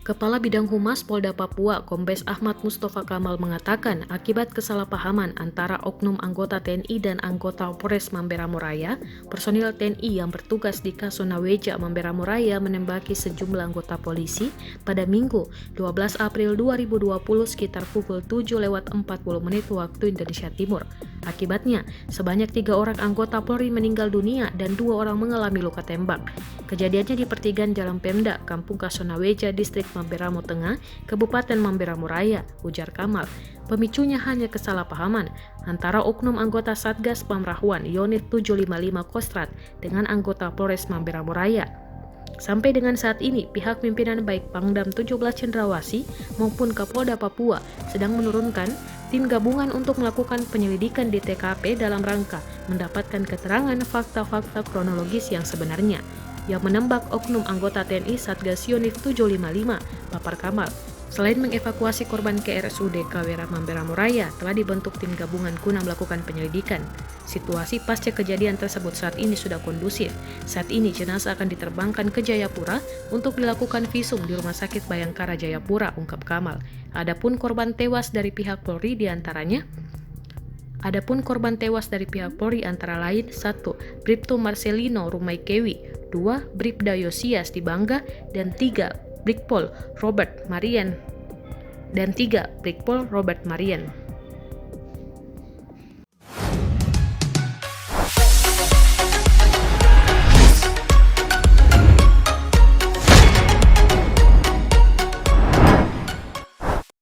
Kepala Bidang Humas Polda Papua, Kombes Ahmad Mustafa Kamal mengatakan akibat kesalahpahaman antara oknum anggota TNI dan anggota Polres Mamberamo Raya, personil TNI yang bertugas di Kasonaweja Mamberamo Raya menembaki sejumlah anggota polisi pada Minggu 12 April 2020 sekitar pukul 7:40 waktu Indonesia Timur. Akibatnya, sebanyak 3 orang anggota Polri meninggal dunia dan 2 orang mengalami luka tembak. Kejadiannya di pertigaan Jalan Pemda, Kampung Kasonaweja, Distrik Mamberamo Tengah, Kabupaten Mamberamo Raya, ujar Kamal. Pemicunya hanya kesalahpahaman antara oknum anggota Satgas Pamrahuan Unit 755 Kostrat dengan anggota Polres Mamberamo Raya. Sampai dengan saat ini, pihak pimpinan baik Pangdam 17 Cendrawasih maupun Kapolda Papua sedang menurunkan tim gabungan untuk melakukan penyelidikan di TKP dalam rangka mendapatkan keterangan fakta-fakta kronologis yang sebenarnya yang menembak oknum anggota TNI Satgas Unit 755, Papar Kamal. Selain mengevakuasi korban ke RSUD Kawera Mamberamo Raya, telah dibentuk tim gabungan guna melakukan penyelidikan. Situasi pasca kejadian tersebut saat ini sudah kondusif. Saat ini jenazah akan diterbangkan ke Jayapura untuk dilakukan visum di Rumah Sakit Bayangkara Jayapura, ungkap Kamal. Adapun korban tewas dari pihak Polri antara lain 1. Bribtu Marcelino Rumaikewi, 2. Bribda Yosias di Bangga, dan 3. Brigpol Robert Marian.